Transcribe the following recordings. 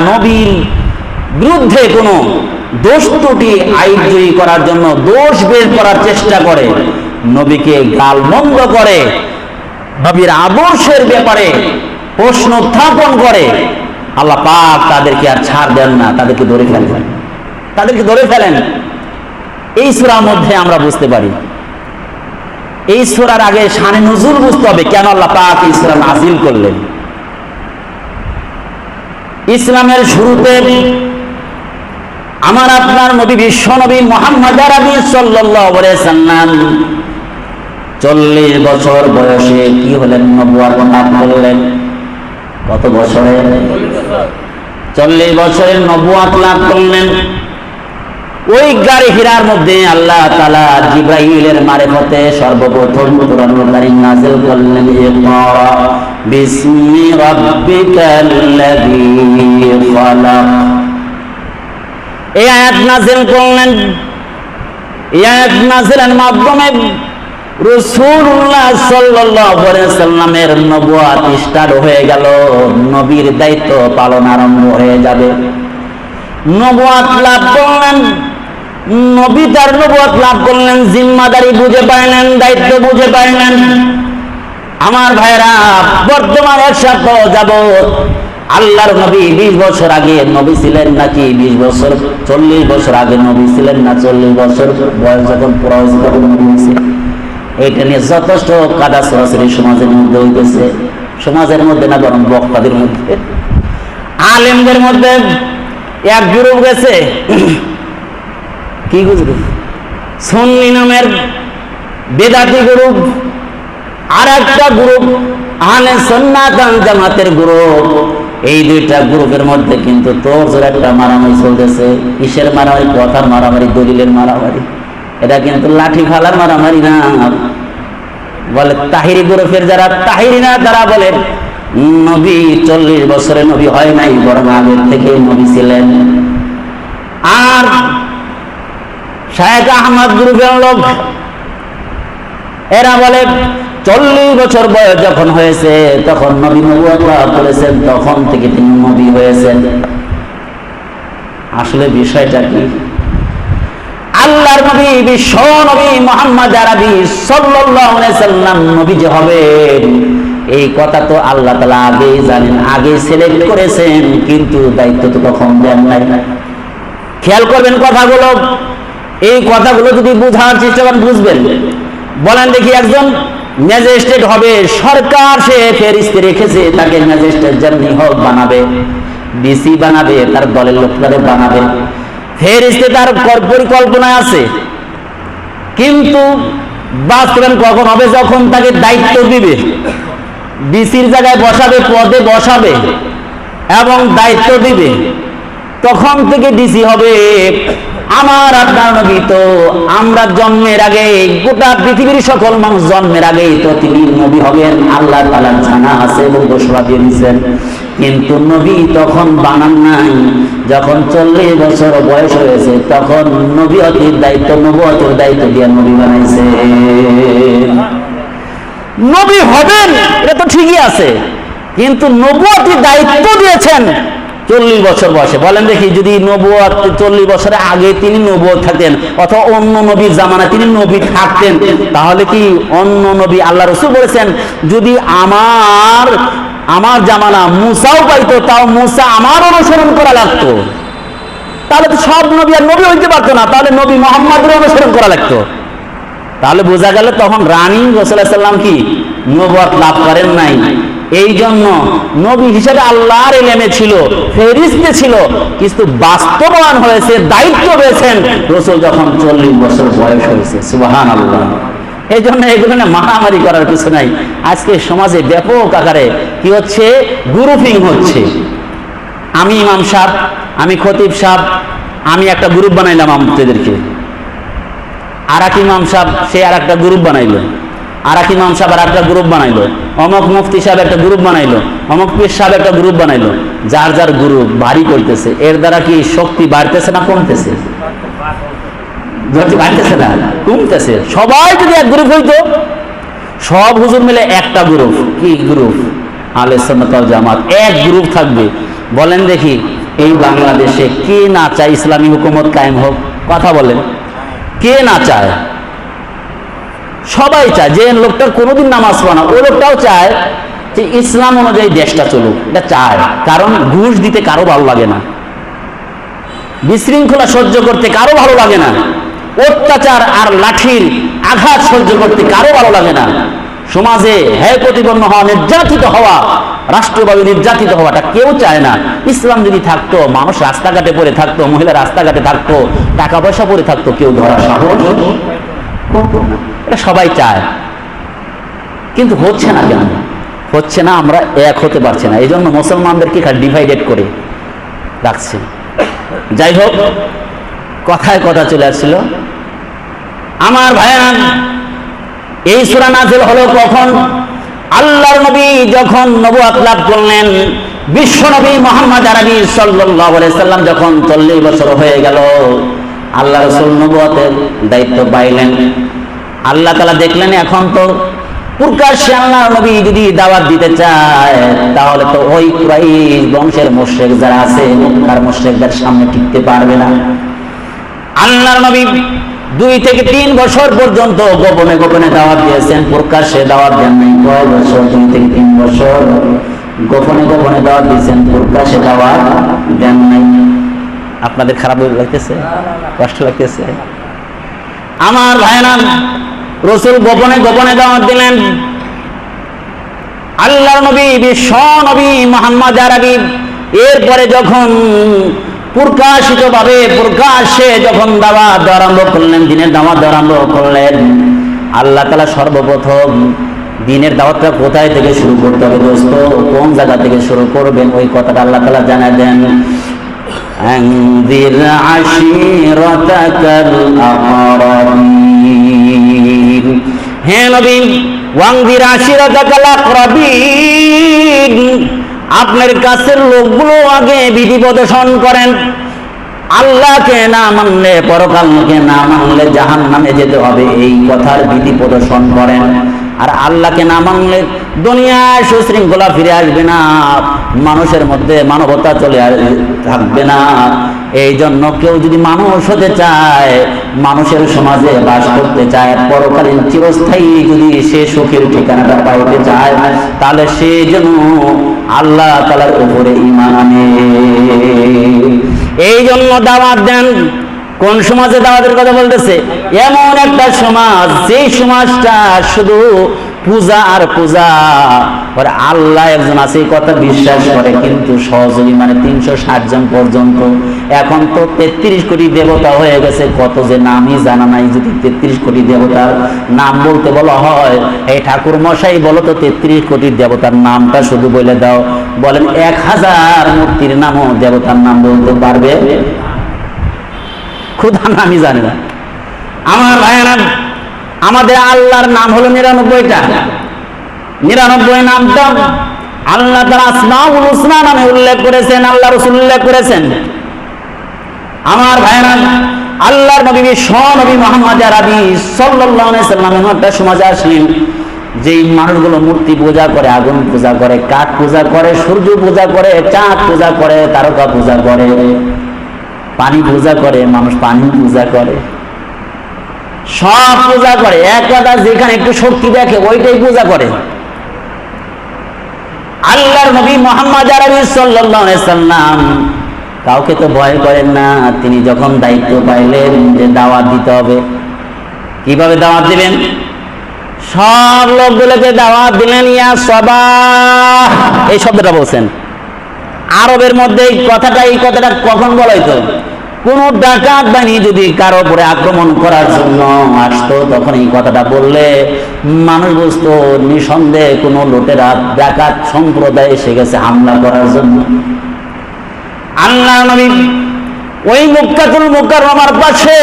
নবীর বিরুদ্ধে কোনো দোষ ত্রুটি আইজয়ী করার জন্য দোষ বের করার চেষ্টা করে, নবীকে গালমন্দ করে, নবীর আদর্শের ব্যাপারে প্রশ্ন উত্থাপন করে, আল্লাহ পাক তাদেরকে আর ছাড় দেন না, তাদেরকে ধরে ফেলেন। এই সূরার মধ্যে আমরা বুঝতে পারি, এই সূরার আগে শানে নুজুল বুঝতে হবে, কেন আল্লাহ পাক এই সূরা নাযিল করলেন। ইসলামের শুরুতে আমার আপনার নবী বিশ্ব নবী মুহাম্মদ আরবি সাল্লাল্লাহু আলাইহি সাল্লাম 40 বছর বয়সে কি হলেন? নবুয়ত লাভ করলেন। কত বছরে? 40 বছরের নবুয়ত লাভ করলেন। ওই গাড়ি হিরার মধ্যে আল্লাহ তাআলা জিবরাইলের মারফতে সর্বপ্রথম কোরআনুল কারীম নাযিল করলেন, ইকরা বিসমি রাব্বিকাল্লাযী খালাক। এই আয়াত নাযিল করলেন। এই আয়াত নাযিলের মাধ্যমে রাসূলুল্লাহ সাল্লাল্লাহু আলাইহি ওয়াসাল্লামের নবুয়ত স্টার্ট হয়ে গেল, নবীর দায়িত্ব পালন আরম্ভ হয়ে যাবে। নবুয়ত লাভ করলেন, নবী তার নবুয়ত লাভ করলেন, জিম্মাদারি বুঝে পাইলেন, দায়িত্ব বুঝে পাইলেন। আমার ভাইরা, বর্তমান এক সপ্তাহ যাবত আল্লাহর নবী 20 বছর আগে নবী ছিলেন নাকি 20 বছর 40 বছর আগে নবী ছিলেন না 40 বছর বয়স যখন পুরা হয়েছে তখন নবী হয়েছে, এটা নিয়ে যথেষ্ট কাদা সরাসরি সমাজের মধ্যে হইতেছে। সমাজের মধ্যে না, বরং বক্তাদের মধ্যে, আলেমদের মধ্যে এক গ্রুপ গেছে। কি গ্রুপ? সুন্নি নামের বেদাতি গ্রুপ, আর একটা গ্রুপ আহলে সুন্নাত ওয়াল জামাতের গ্রুপ। এই দুইটা গ্রুপের মধ্যে কিন্তু তোর একটা মারামারি চলতেছে। কিসের মারামারি? কথার মারামারি, দলিলের মারামারি। এটা কিন্তু লাঠি ফালার মারামারি না। বলে তাহিরি গ্রুপের যারা তাহিরি না, তারা বলে নবী 40 বছরে নবী হয় নাই, বরং আগের থেকে নবী ছিলেন। আর শায়েখ আহমদ গ্রুপের লোক, এরা বলে 40 বছর বয়স যখন হয়েছে তখন নবী নবুয়ত লাভ করেছেন, তখন থেকে তিনি নবী হয়েছেন। আসলে বিষয়টা কি? আল্লাহর নবী বিশ্ব নবী মুহাম্মদ আরবি সাল্লাল্লাহু আলাইহি সাল্লাম নবী যে হবেন, এই কথা তো আল্লাহ তাআলা আগেই জানেন, আগে সিলেক্ট করেছেন, কিন্তু দায়িত্ব তো কখন দেন নাই। খেয়াল করবেন কথাগুলো। এই কথাগুলো যদি বোঝার চেষ্টা করেন বুঝবেন। বলেন দেখি, একজন ম্যাজিস্ট্রেট হবে, সরকার সে ফেরেশতা রেখেছে, তাকে ম্যাজিস্ট্রেট যেমনি হোক বানাবে, ডিসি বানাবে, তার দলের লোকদের বানাবে, ফেরেশতা তার পরিকল্পনা আছে। কিন্তু বাস্তবায়ন কখন হবে? যখন তাকে দায়িত্ব দিবে, ডিসির জায়গায় বসাবে, পদে বসাবে এবং দায়িত্ব দিবে, তখন থেকে ডিসি হবে। আমার আপনার নবী তো আমরা জন্মের আগে, গোটা পৃথিবীর সকল মানুষ জন্মের আগেই তো তিনি নবী হবেন, আল্লাহ তাআলা জানা আছে এবং ঘোষণা দিয়ে দিয়েছেন। কিন্তু নবী তখন বানান নাই, যখন 40 বছর বয়স হয়েছে তখন নবুয়তের দায়িত্ব দিয়ে নবী বানাইছে। নবী হবেন এটা তো ঠিকই আছে, কিন্তু নবুয়তের দায়িত্ব দিয়েছেন 40 বছর বয়সে। বলেন দেখি, যদি নবুয়ত 40 বছরের আগে তিনি নবুয়ত থাকতেন অথবা অন্য নবীর জামানায় তিনি নবী থাকতেন, তাহলে কি অন্য নবী, আল্লাহ রাসূল বলেছেন, যদি আমার জামানা মুসাও পাইতো, তাও মুসা আমার অনুসরণ করা লাগতো, তাহলে তো সব নবী আর নবী হইতে পারতো না, তাহলে নবী মুহাম্মদের অনুসরণ করা লাগতো। তাহলে বোঝা গেল তখন রানী রাসূলুল্লাহ সাল্লাল্লাহু আলাইহি ওয়াসাল্লাম কি নবুয়ত লাভ করেন নাই। এই জন্য নবী হিসেবে আল্লাহর ইলমে ছিল, ফেরেশতা ছিল, কিন্তু বাস্তবায়ন হয়েছে, দায়িত্ব পেয়েছেন রাসূল যখন 40 বছর বয়স হয়েছে। সুবহানাল্লাহ। এই জন্য এগুলো না মারামারি করার কিছু নাই। আজকে সমাজে ব্যাপক আকারে কি হচ্ছে? গ্রুপিং হচ্ছে। আমি ইমাম সাহেব, আমি খতিব সাহেব, আমি একটা গ্রুপ বানাইলাম আমাদেরকে, আর এক ইমাম সাহেব সে আর একটা গ্রুপ বানাইলো, আর এক ইমাম সাহেব আর একটা গ্রুপ বানাইলো, অমুক মুফতি সাহেব একটা গ্রুপ বানাইলো, অমুক পীর সাহেব একটা গ্রুপ বানাইলো। যার যার গ্রুপ ভারী করতেছে। এর দ্বারা কি শক্তি বাড়তেছে না কমতেছে? বাড়তেছে না, কমতেছে। সবাই যদি এক গ্রুপ হইতো, সব হুজুর মিলে একটা গ্রুপ, কি গ্রুপ? আহলে সুন্নাত ওয়াল জামাত, এক গ্রুপ থাকবে। বলেন দেখি, এই বাংলাদেশে কে না চায় ইসলামী হুকুমত কায়েম হোক? কথা বলেন, কে না চায়? সবাই চায়। যে লোকটার কোনোদিন নামাজ পড়ে না, ওই লোকটাও চায় যে ইসলাম অনুযায়ী দেশটা চলুক, এটা চায়। কারণ ঘুষ দিতে কারো ভালো লাগে না, বিশৃঙ্খলা সহ্য করতে কারো ভালো লাগে না, অত্যাচার আর লাঠির আঘাত সহ্য করতে কারো ভালো লাগে না। সমাজে হ্যায় প্রতিপন্ন হওয়া, নির্যাতিত হওয়া, রাষ্ট্রভাবে নির্যাতিত হওয়াটা কেউ চায় না। ইসলাম যদি থাকতো, মানুষ রাস্তাঘাটে পড়ে থাকতো, মহিলা রাস্তাঘাটে থাকতো, টাকা পয়সা পড়ে থাকতো, কেউ ধরা সাহস, এটা সবাই চায়। কিন্তু হচ্ছে না কেন? হচ্ছে না, আমরা এক হতে পারছি না। এই জন্য মুসলমানদেরকে ডিভাইডেড করে রাখছে। যাই হোক, কথায় কথা চলে আসছিল। আমার ভাইয়া, এই সূরা নাযিল হলো কখন? আল্লাহর নবী যখন নবুয়ত লাভ করলেন, বিশ্ব নবী মুহাম্মদ আরবি সাল্লাল্লাহু আলাইহি সাল্লাম যখন 40 বছর হয়ে গেল, আল্লাহ রাসূল নবুয়তের দায়িত্ব পাইলেন। আল্লাহ তাআলা দেখলেন এখন তো প্রকাশ্যে আল্লাহর নবী যদি দাওয়াত দিতে চায়, তাহলে তো ওই কুরাইশ বংশের মুশরিক যারা আছে, মক্কার মুশরিকদের সামনে টিকতে পারবে না। আল্লাহর নবী 2 থেকে 3 বছর পর্যন্ত গোপনে গোপনে দাওয়াত দিয়েছেন, প্রকাশ্যে দাওয়াত দেন নাই। কয় বছর? 2 থেকে 3 বছর গোপনে গোপনে দাওয়াত দিয়েছেন, প্রকাশ্যে দাওয়াত দেন নাই। আপনাদের খারাপ লাগতেছে? কষ্ট লাগতেছে? আমার ভাইরা, রাসূল গোপনে গোপনে দাওয়াত দিলেন। আল্লাহর নবী বিশ্ব নবী মুহাম্মদ আরবি এরপরে যখন প্রকাশিতভাবে প্রকাশ্যে যখন দাওয়াত আরম্ভ করলেন, দিনের দাওয়াত আরম্ভ করলেন, আল্লাহ তাআলা সর্বপ্রথম দিনের দাওয়াতটা কোথায় থেকে শুরু করতে হবে দোস্ত, কোন জায়গা থেকে শুরু করবেন, ওই কথাটা আল্লাহ তাআলা জানায় দেন। আনজির আশিরাতাকাল আকরাবিন, হে নবী, ওয়ানজির আশিরাতাকাল আকরাবিন, আপনার কাছের লোকগুলো আগে বিধি প্রদর্শন করেন। আল্লাহকে না মানলে, পরকালকে না মানলে জাহান্নামে যেতে হবে, এই কথার বিধি প্রদর্শন করেন। আর আল্লাহকে না মানলে দুনিয়ায় সুশৃঙ্খলা ফিরে আসবে না, মানুষের মধ্যে মানবতা চলে থাকবে না। এই জন্য কেউ যদি মানুষ হতে চায়, মানুষের সমাজে বাস করতে চায়, পরকালীন চিরস্থায়ী যদি সে সুখের ঠিকানাটা পাইতে চায়, তাহলে সে যেন আল্লাহ তাআলার উপরে ঈমান আনে। এই জন্য দাওয়াত দেন। কোন সমাজে দাওয়াতের কথা বলতেছে? এমন একটা সমাজ, যেই সমাজটা শুধু পূজা আর পূজা আর আল্লাহ একজন আছে এই কথা বিশ্বাস করে, কিন্তু সহযোগী মানে 360 জন পর্যন্ত। এখন তো 33 কোটি দেবতা হয়ে গেছে, কত যে নামই জানা নাই। যদি 33 কোটি দেবতার নাম বলতে বলা হয়, এই ঠাকুর মশাই বলো তো 33 কোটি দেবতার নামটা শুধু বলে দাও। বলেন 1000 মূর্তির নামও দেবতার নাম বলতে পারবে? খুদা নামই জানে না। আমার ভাইয়েরা, আমাদের আল্লাহর নাম হলো 99টা। 99 নামটা আল্লাহ তাআলা আসমাউল হুসনা নামে উল্লেখ করেছেন, আল্লাহ রাসূল উল্লেখ করেছেন। আমার ভাইয়েরা, আল্লাহর নবী বিশ্ব নবী মুহাম্মদ আরবি সাল্লাল্লাহু আলাইহি সাল্লাম একটা সমাজে আসলেন, যেই মানুষগুলো মূর্তি পূজা করে, আগুন পূজা করে, কাঠ পূজা করে, সূর্য পূজা করে, চাঁদ পূজা করে, তারকা পূজা করে, পানি পূজা করে, মানুষ পানি পূজা করে, সব পূজা করে। এক কথা, যেখানে একটু শক্তি দেখে ওইটাই পূজা করে। আল্লাহর নবী মুহাম্মদ আরবি সাল্লাল্লাহু আলাইহি সাল্লাম কাউকে তো ভয় করেন না। তিনি যখন দায়িত্ব পাইলেন যে দাওয়াত দিতে হবে, কিভাবে দাওয়াত দিবেন? সব লোকগুলোকে দাওয়াত দিলেন। ইয়া সাবাহ, এই শব্দটা বলছেন। আরবের মধ্যে এই কথাটা কখন বলা হইতো? কোন ডাকাত বাহিনী যদি কারো উপরে আক্রমণ করার জন্য আসতো, তখন এই কথাটা বললে মানুষ বুঝতো নিঃসন্দেহে কোনো লুটেরা ডাকাত সম্প্রদায় এসে গেছে হামলা করার জন্য। আল্লাহর নবী ওই মক্কাতুল মুকাররমার পাশে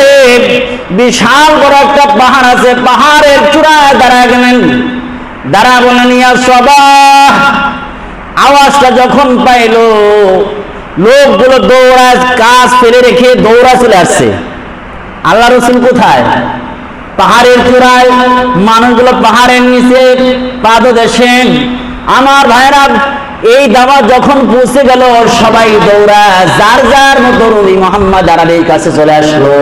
বিশাল বড় একটা পাহাড় আছে, পাহাড়ের চূড়ায় দাঁড়ায় গেলেন। দাঁড়া বলেন ইয়া সাবাহ। আওয়াজটা যখন পাইলো, লোকগুলো দৌড়ায়, কাজ ফেলে রেখে দৌড়া চলে আসছে। আল্লাহ রাসূল কোথায়? পাহাড়ের চূড়ায়। মানুষগুলো পাহাড়ের নিচে পাদদেশে। আমার ভাইরা, এই দাওয়াত যখন পৌঁছে গেল, সবাই দৌড়া যার যার মতো নবী মুহাম্মদ আরবির কাছে চলে আসলো।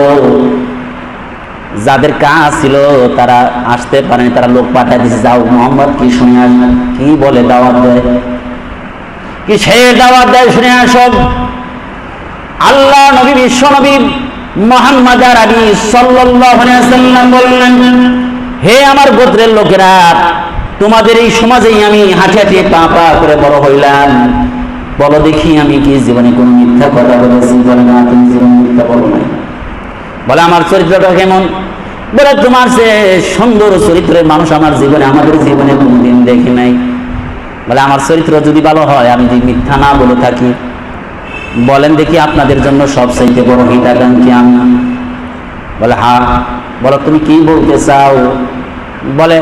যাদের কাজ ছিল তারা আসতে পারেনি, তারা লোক পাঠায় দিয়েছে, যাও মোহাম্মদ কি শুনে আসবেন, কি বলে দাওয়াত দেয়, কি সে দাওয়াত দেয় শুনে আসো। আল্লাহ নবী বিশ্ব নবী মুহাম্মদ আরবি সাল্লাল্লাহু আলাইহি ওয়াসাল্লাম বললেন, হে আমার গোত্রের লোকেরা, তোমাদের এই সমাজেই আমি হাঁটি হাঁটি পা পা করে বড় হইলাম, বলো দেখি আমি কি জীবনে কোনো মিথ্যা কথা বলেছি? বলে না, তুমি জীবনে মিথ্যা বলো নাই। বলে আমার চরিত্রটা কেমন? বলে তোমার সে সুন্দর চরিত্রের মানুষ আমার জীবনে, আমাদের জীবনে কোনদিন দেখি নাই। বলে আমার চরিত্র যদি ভালো হয়, আমি যদি মিথ্যা না বলে থাকি, বলেন দেখি আপনাদের জন্য সবচাইতে বড় হিতাকাঙ্ক্ষী আমি। বলে হ্যাঁ। বলো তুমি কি বলতে চাও? বলে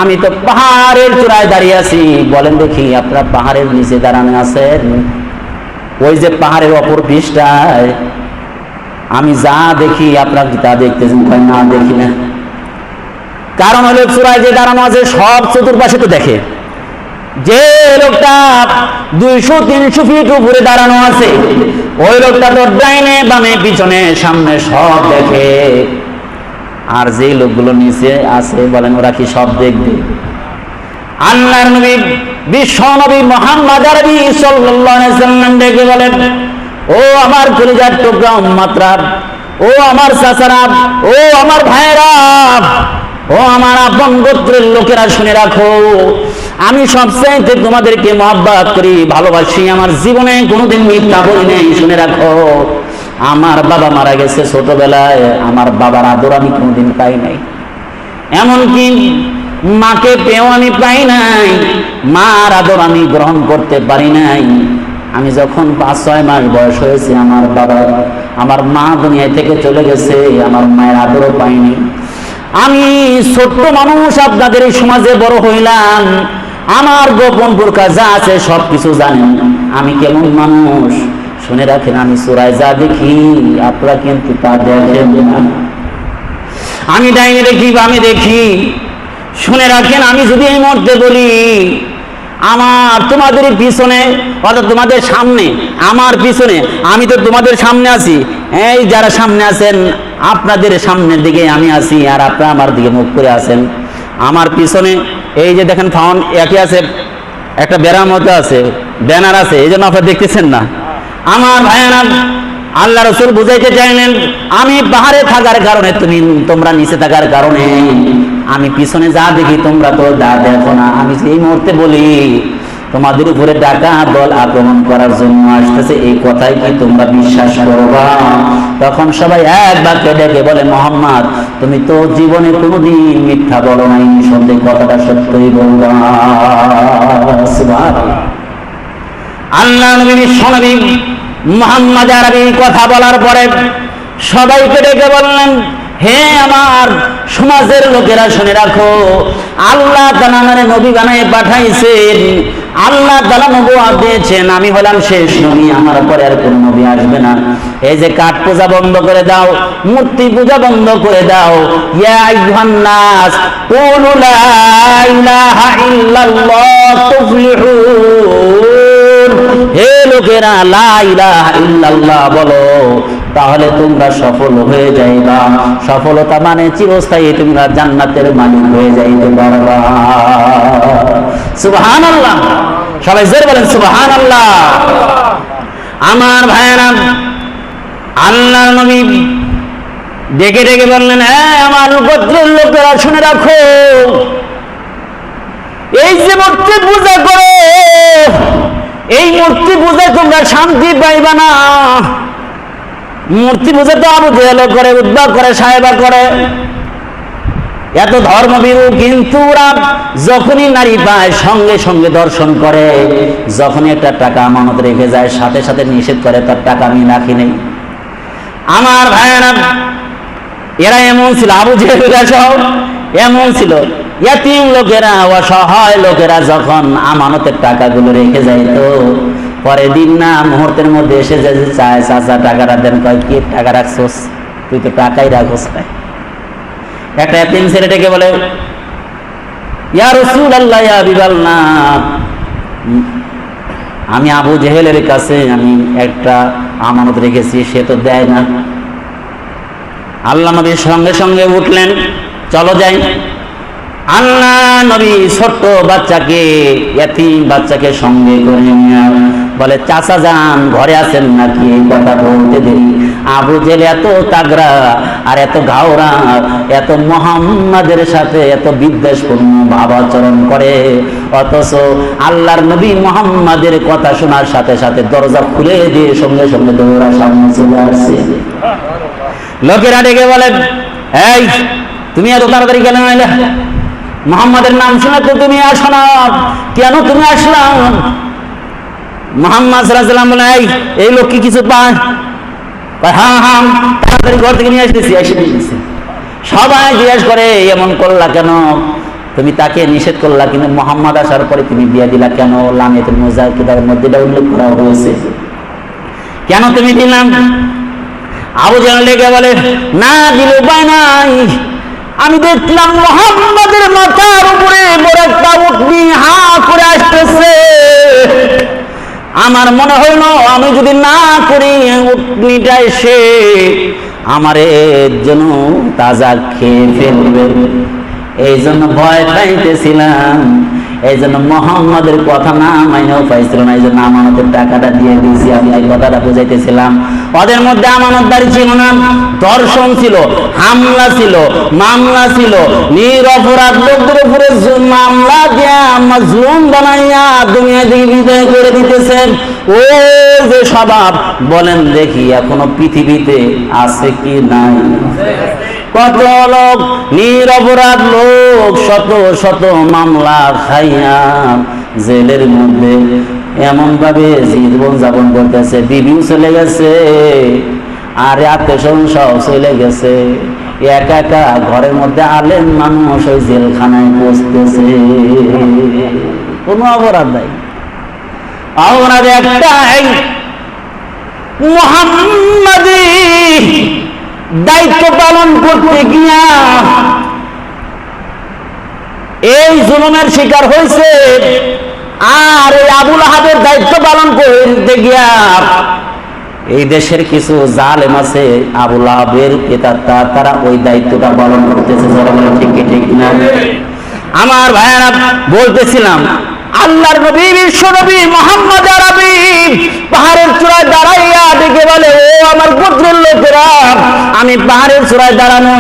আমি তো পাহাড়ের চূড়ায় দাঁড়িয়ে আছি। বলেন দেখি আপনারা পাহাড়ের নিচে দাঁড়ানো আছেন? ওই যে পাহাড়ের অপর পৃষ্ঠায় আমি যা দেখি আপনারা কি তা দেখতেছেন? না দেখি না। কারণ হলো চূড়ায় যে দাঁড়ানো আছে সব চতুর্পাশে তো দেখে। যে লোকটা 200-300 ফিট উপরে দাঁড়ানো আছে, ওই লোকটা তো ডাইনে বামে পিছনে সামনে সব দেখে। আর যে লোকগুলো নিচে আছে, বলেন ওরা কি সব দেখবে? আল্লাহর নবী বিশ্ব নবী মুহাম্মদ আরবি সাল্লাল্লাহু আলাইহি ওয়াসাল্লাম ডেকে বলেন, ও আমার কলিজার টুকরা উম্মতরা, ও আমার চাচারা, ও আমার ভাইয়েরা, ও আমার আপন গোত্রের লোকেরা, শুনে রাখো, আমি সবচাইতে তোমাদেরকে মহব্বত করি, ভালোবাসি, আমার জীবনে কোনোদিন মিথ্যা বলি নাই। শুনে রাখো, আমার বাবা মারা গেছে ছোটবেলায়, আমার বাবার আদর আমি কোনোদিন পাই নাই, এমনকি মাকে পেয়েও আমি পাই নাই, মার আদর আমি গ্রহণ করতে পারি নাই। আমি যখন 5-6 মাস বয়স হয়েছে, আমার মা দুনিয়া থেকে চলে গেছে, আমার মায়ের আদরও পাইনি। আমি ছোট্ট মানুষ, আপনাদের এই সমাজে বড় হইলাম, আমার গোপন বোরকা যা আছে সবকিছু জানেন, আমি কেমন মানুষ। শুনে রাখেন, আমি চূড়ায় যা দেখি আপনারা কিন্তু তা দেখেন না। আমি ডাইনে দেখি, বামে দেখি। শুনে রাখেন, আমি যদি এই মুহূর্তে বলি আমার তোমাদের পিছনে, অর্থাৎ তোমাদের সামনে, আমার পিছনে, আমি তো তোমাদের সামনে আছি, এই যারা সামনে আছেন আপনাদের সামনের দিকে আমি আছি, আর আপনারা আমার দিকে মুখ করে আছেন। আমার পিছনে এই যে দেখেন ফাউন একই আছে, একটা বেড়ার মতো আছে, ব্যানার আছে, এই জন্য আপনারা দেখতেছেন না। আমার ভাইয়েরা, আল্লাহ রাসূল বুঝাইতে চাইলেন, আমি পাহাড়ে থাকার কারণে, তোমরা নিচে থাকার কারণে আমি পিছনে যা দেখি তোমরা তো যা দেখো না। আমি এই মুহূর্তে বলি তোমাদের উপরে ডাকাত দল আক্রমণ করার জন্য আসতেছে, এই কথাই কি তোমরা বিশ্বাস করবা? তখন সবাই এক বাক্যে ডেকে বলে, মুহাম্মদ তুমি তো জীবনে কোনোদিন মিথ্যা বলো নাই, নিঃসন্দেহে কথাটা সত্যই বলবা। সুবহানাল্লাহ। আল্লাহ নবী বিশ্বনবী মুহাম্মদ আরবি কথা বলার পরে সবাইকে ডেকে বললেন, হে আমার সমাজের লোকেরা, শুনে রাখো, আল্লাহ তাআলা আমারে নবী বানায় পাঠাইছেন, আল্লাহ তাআলা নবুয়ত দিয়েছেন, আমি হলাম শেষ নবী, আমার পরে আর কোন নবী আসবে না। এই যে কাঠ পূজা বন্ধ করে দাও, মূর্তি পূজা বন্ধ করে দাও। ইয়া আইয়ুহান নাস কুলু লা ইলাহা ইল্লাল্লাহ তুফলিহুন, হে লোকেরা লা ইলাহা ইল্লাল্লাহ বলো, তাহলে তোমরা সফল হয়ে যাইবা। সফলতা মানে চিরস্থায়ী, তোমরা জান্নাতের মালিক হয়ে যাইতে পারবা। সুবহানাল্লাহ। সবাই জোরে বলেন সুবহানাল্লাহ। আমার ভাইয়েরা, আল্লাহর নবী ডেকে ডেকে বললেন, হ্যাঁ আমার গোত্রের লোকেরা, শুনে রাখো, এই যে মূর্তি পূজা করো, এই মূর্তি পূজায় তোমরা শান্তি পাইবা না। মূর্তি পূজা তো আবু জেহেল করে, উদ্বা করে, সাহেবা করে, এত ধর্মবিরু, কিন্তু ওরা যখনই নারী পায় সঙ্গে সঙ্গে দর্শন করে, যখনই একটা টাকা আমানত রেখে যায় সাথে সাথে নিষেধ করে, তার টাকা আমি রাখি নেই। আমার ভাইয়েরা, এরা এমন ছিল, আবু জেহেলরা সব এমন ছিল। ইয়াতীম লোকেরা, অসহায় লোকেরা যখন আমানতের টাকাগুলো রেখে যায়, তো পরের দিন না মুহূর্তের মধ্যে এসে যে চায়, চাচা টাকাটা দেন, কয় কি টাকা রাখছোস? তুই তো টাকাই রাখোস না। একটা এতিম ছেলেটাকে বলে, ইয়া রাসূলুল্লাহ ইয়া হাবিবাল্লাহ, আমি আবু জেহেলের কাছে আমি একটা আমানত রেখেছি, সে তো দেয় না। আল্লাহ নবী সঙ্গে সঙ্গে উঠলেন, চলো যাই। আল্লাহ নবী ছোট্ট বাচ্চাকে, ইয়াতীম বাচ্চাকে সঙ্গে করে নিয়ে বলে, চাচা যান ঘরে আছেন নাকি? এই কথা বলতে দেরি আবু জেহেল এত তাগড়া আর এত ঘাওড়া, এত মুহাম্মাদের সাথে এত বিদ্বেষপূর্ণ ভাব আচরণ করে, অথচ আল্লাহর নবী মুহাম্মাদের কথা শোনার সাথে সাথে দরজা খুলে দিয়ে সঙ্গে সঙ্গে দৌড়া সামনে চলে আসছে। লোকেরা ডেকে বলেন, এই তুমি এত তাড়াতাড়ি কেন এলে? মুহাম্মাদের নাম শুনে তো তুমি আসো না, কেন তুমি আসলাম? মুহাম্মদ সাল্লাল্লাহু আলাইহি ওয়াসাল্লাম বলে, এই লোক কি কিছু পায়? হ্যাঁ হ্যাঁ, তাড়াতাড়ি ঘর থেকে নিয়ে আসতেছি। এসে দিয়েছে। সবাই জিজ্ঞেস করে, এমন করলা কেন? তুমি তাকে নিষেধ করলা, কিন্তু মুহাম্মদ আসার পরে তুমি বিয়ে দিলা কেন? লামিয়াতুল মুজাহিদের মধ্যে এটা উল্লেখ করা হয়েছে। কেন তুমি দিলাম? আবু জেহেল ডেকে বলে, না দিলে উপায় নাই। আমি দেখলাম মুহাম্মাদের মাথার উপরে বড় একটা উটনি হা করে আসতেছে। আমার মনে হইল আমি যদি না করি, উটনিটা এসে আমার জন্য তাজা খেয়ে ফেলবে। এই জন্য ভয় পাইতেছিলাম, এই জন্য মুহাম্মাদের কথা না মাইনেও পাইছিল না, এই জন্য আমানতের টাকাটা দিয়ে দিয়েছি। আমি এই কথাটা বুঝাইতেছিলাম। ওদের মধ্যে আমানতদারি ছিল না, ধর্ষণ ছিল, হামলা ছিল, মামলা ছিল, নিরপরাধ লোকদের উপরে মামলা দিয়া মাজলুম বানাইয়া দুনিয়া থেকে বিদায় করে দিতেছেন। ও যে স্বভাব, বলেন দেখি এখনো পৃথিবীতে আছে কি নাই? কত লোক নিরপরাধ লোক শত শত মামলা খাইয়া জেলের মধ্যে এমন ভাবে জীবন যাপন করতেছে, বিবিও চলে গেছে আর আত্মীয়স্বজন সব চলে গেছে, একা একা ঘরের মধ্যে আলেম মানুষ ওই জেলখানায় বসতেছে, কোনো অপরাধ নাই। অপরাধ একটাই, মুহাম্মাদি দায়িত্ব পালন করতে গিয়া এই জুলুমের শিকার হয়েছে। আর এই আবু লাহাবের দায়িত্ব পালন করতে গিয়া এই দেশের কিছু জালেম আছে, আবু লাহাবের পিতা, তারা ওই দায়িত্বটা পালন করতেছে। ঠিক ঠিক না? আমার ভাইয়েরা, বলতেছিলাম আল্লাহর নবী বিশ্ব নবী মুহাম্মদ আরবি পাহাড়ের চূড়ায় দাঁড়াইয়া ডেকে বলে, ও আমার গোত্রের লোকেরা, আমি পাহাড়ের চূড়ায় দাঁড়ানো,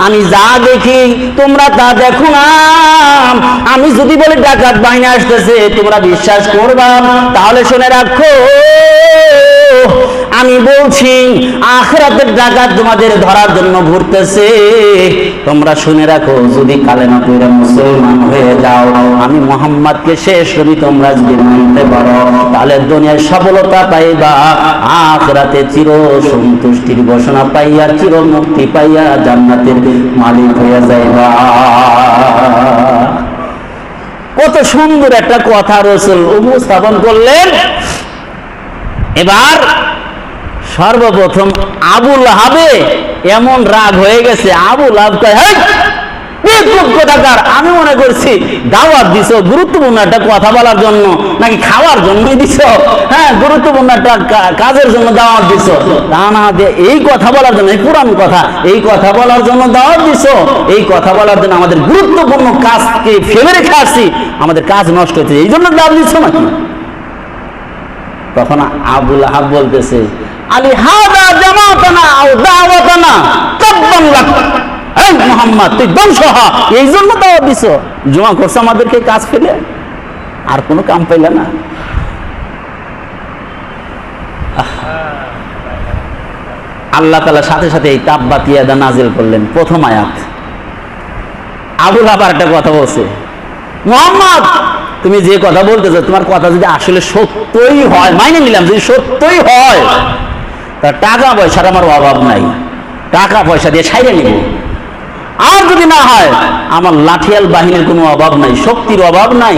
আমি যা দেখি তোমরা তা দেখো না। আমি যদি বলি ডাকাত বাহিনী আসতেছে, তোমরা বিশ্বাস করবা? তাহলে শুনে রাখো, আমি বলছি আখিরাতের ডাকাত তোমাদের ধরার জন্য ঘুরতেছে। তোমরা শুনে রাখো, যদি কালেমা পড়ে মুসলমান হয়ে যাও, আমি মুহাম্মদকে শেষ নবী তোমরা যদি মানতে পারো, তাহলে দুনিয়ায় সফলতা পাইবা, আখিরাতে চির সন্তুষ্টির ঘোষণা পাইয়া, চির মুক্তি পাইয়া জান্নাতের মালিক হয়ে যাইবা। কত সুন্দর একটা কথা রাসূল উপস্থাপন করলেন। এবার সর্বপ্রথম আবু লাহাবে এমন রাগ হয়ে গেছে, আবু লাহাব কয়, আমি মনে করছি দাওয়াত দিছ গুরুত্বপূর্ণ একটা কথা বলার জন্য, নাকি খাওয়ার জন্য দিছ? হ্যাঁ, গুরুত্বপূর্ণ একটা কাজের জন্য দাওয়াত দিছ, তা না দিয়ে এই কথা বলার জন্য, এই পুরান কথা, এই কথা বলার জন্য দাওয়াত দিছ? এই কথা বলার জন্য আমাদের গুরুত্বপূর্ণ কাজকে ফেলে রেখে আসছি, আমাদের কাজ নষ্ট হচ্ছে, এই জন্য দাওয়াত দিছ নাকি? তখন আবু লাহাব বলতেছে, আলী হাদা জামাতানা আও দাওয়াতানা তাব্বান লাক। এই মুহাম্মদ, তুই ধ্বংস হ, এই জন্য দাওয়াত দিছ? জমা করছ আমাদেরকে কাজ ফেলে, আর কোনো কাম পাইলে না। আল্লাহ তাআলা সাথে সাথে এই তাব্বাত ইয়াদা নাজিল করলেন, প্রথম আয়াত। আবু লাহাব একটা কথা বলছে, মুহাম্মদ তুমি যে কথা বলতেছো, তোমার কথা যদি আসলে সত্যই হয়, মাইনে নিলাম, যদি সত্যই হয়, তা টাকা পয়সার আমার অভাব নাই, টাকা পয়সা দিয়ে সাইরে নিব। আর যদি না হয়, আমার লাঠিয়াল বাহিনীর কোনো অভাব নাই, শক্তির অভাব নাই।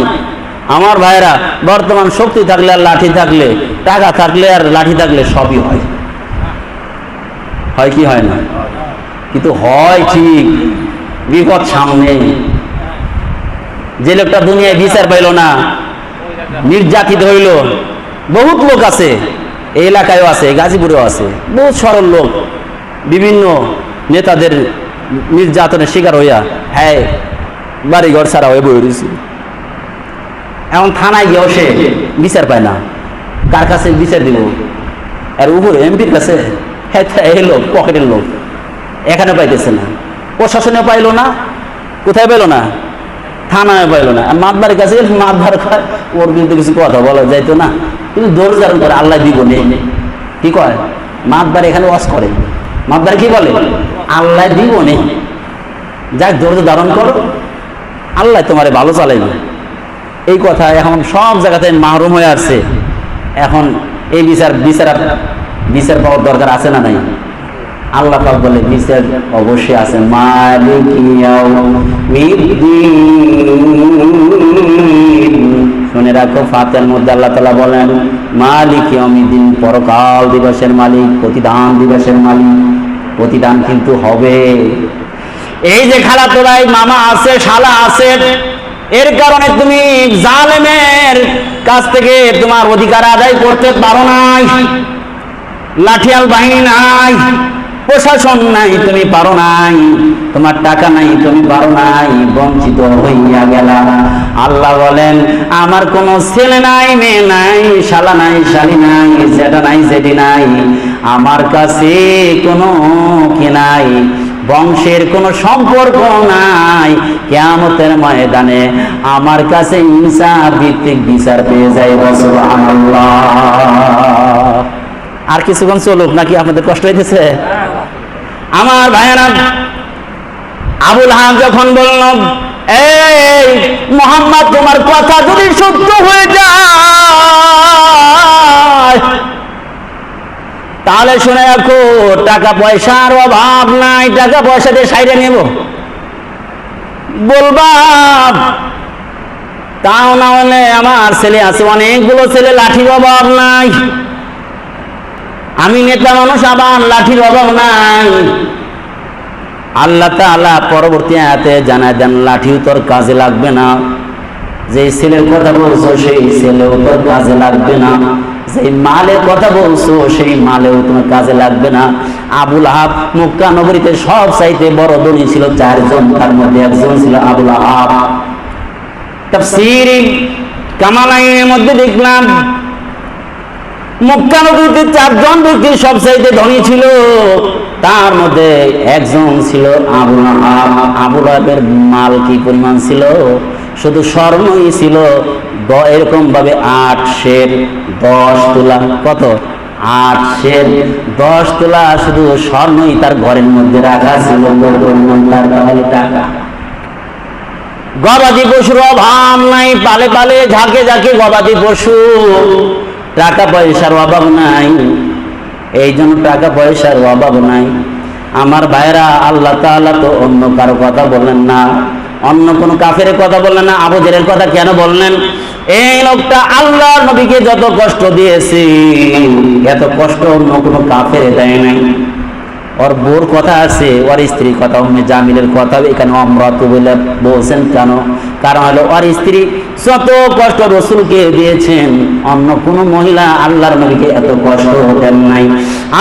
আমার ভাইরা, বর্তমান শক্তি থাকলে আর লাঠি থাকলে, টাকা থাকলে আর লাঠি থাকলে সবই হয়। হয় কি হয় না? কিন্তু হয় ঠিক, বিপদ সামনে। যে লোকটা দুনিয়ায় বিচার পাইল না, নির্যাতিত হইল। বহুত লোক আছে, এই এলাকায়ও আছে, গাজীপুরেও আছে, বহুত সরল লোক বিভিন্ন নেতাদের নির্যাতনের শিকার হইয়া হ্যাঁ বাড়িঘর ছাড়া হয়ে বই রয়েছে। এখন থানায় গিয়েও সে বিচার পায় না, কার কাছে বিচার দিব? আর উপরে এমপির কাছে। হ্যাঁ এই লোক পকেটের লোক, এখানে পাইতেছে না, প্রশাসনে পাইলো না, কোথায় পেলো না? থানায় পাইলো না। আর মাতবারের কাছে মাতবার খায়, ওর বিরুদ্ধে কিছু কথা বলা যাইতো না, কিন্তু দৌড় ধারণ করে আল্লাহ দিব নেই। কি কয়? মাতবার এখানে ওয়াজ করে, মাতবার কি বলে? আল্লাহ দিব নেই, যাক ধৈর্য ধারণ করো, আল্লাহ তোমারে ভালো চালাইবে। এই কথা এখন সব জায়গাতে মাহরুম হয়ে আসছে। এখন এই বিচার পাওয়ার দরকার আছে না নাই? আল্লাহ পাক বলে বিচার অবশ্যই আছে। মালিক শুনে রাখো, ফাতিহার মধ্যে আল্লাহ তাআলা বলেন মালিক ইয়াউমিদ্দিন, পরকাল দিবসের মালিক, প্রতিদান দিবসের মালিক। প্রতিদান কিন্তু হবে। এই যে খালাতো ভাই, মামা আছে, শালা আছে, এর কারণে তুমি জালেমের কাছ থেকে তোমার অধিকার আদায় করতে পারো নাই, লাঠিয়াল বাহিনী নাই, প্রশাসন নাই, তুমি পারো নাই, তোমার টাকা নাই, তুমি পারো নাই, বঞ্চিত হইয়া গেলা। আল্লাহ বলেন আমার কোনো ছেলে নাই, মেয়ে নাই, শালা নাই, শালি নাই, জেঠা নাই, জেঠি নাই, আমার কাছে কোনো কি নাই, বংশের কোনো সম্পর্ক নাই। কিয়ামতের ময়দানে আমার কাছে ইনসাফ ভিত্তিক বিচার পেয়ে যাইব। সুবহানাল্লাহ। আর কিছুক্ষণ চলুক নাকি? আপনাদের কষ্ট হইতেছে? আমার ভাইয়েরা, আবুল হাব যখন বলল এই মুহাম্মদ তোমার কথা যদি সত্য হয়ে যায় তাহলে শুনে রাখো, টাকা পয়সার অভাব নাই, টাকা পয়সা দিয়ে সাইডে নেব বলবা, তাও না হলে আমার ছেলে আছে, অনেকগুলো ছেলে, লাঠির অভাব নাই, আমি নেতা মানুষ, আবার লাঠির অভাব নাই। আল্লাহ তাআলা পরবর্তী আয়াতে জানায় দেন লাঠিও তোর কাজে লাগবে না, যে ছেলের কথা বলছো সেই ছেলেও তোর কাজে লাগবে না, যেই মালের কথা বলছো সেই মালেও তোমার কাজে লাগবে না। আবুল আহাব মক্কা নগরীতে সব চাইতে বড় ধনী ছিল, 4 জন, তার মধ্যে একজন ছিল আবুল আহাব। তাফসীর কামালাইনের মধ্যে দেখলাম মক্কা নগরীতে 4 জন ব্যক্তি সব চাইতে ধনী ছিল, তার মধ্যে একজন ছিল আবুল আহাব। আবুল আহাবের মাল কি পরিমাণ ছিল? শুধু স্বর্ণই ছিল এরকম ভাবে 8 সের 10 তোলা। কত? 8 সের 10 তোলা শুধু স্বর্ণই তার ঘরের মধ্যে রাখা ছিল। টাকা, গবাদি পশুর অভাব নাই, পালে পালে ঝাঁকে ঝাঁকে গবাদি পশু, টাকা পয়সার অভাব নাই, এই জন্য টাকা পয়সার অভাব নাই। আমার ভাইরা, আল্লাহ তাআলা তো অন্য কারো কথা বললেন না, অন্য কোন কাফের কথা বললেন না। আবু জেহেলের কথা কেন বললেন? এই লোকটা আল্লাহর নবীকে যত কষ্ট দিয়েছে এত কষ্ট অন্য কোনো কাফের দেয় নাই। ওর বোর কথা আছে, ওর স্ত্রীর কথা, উম্মে জামিলের কথা এখানে অমরাত বলে বলছেন কেন? কারণ হলো ওর স্ত্রী যত কষ্ট রাসূলকে দিয়েছেন অন্য কোন মহিলা আল্লাহর নবীকে এত কষ্ট দেন নাই।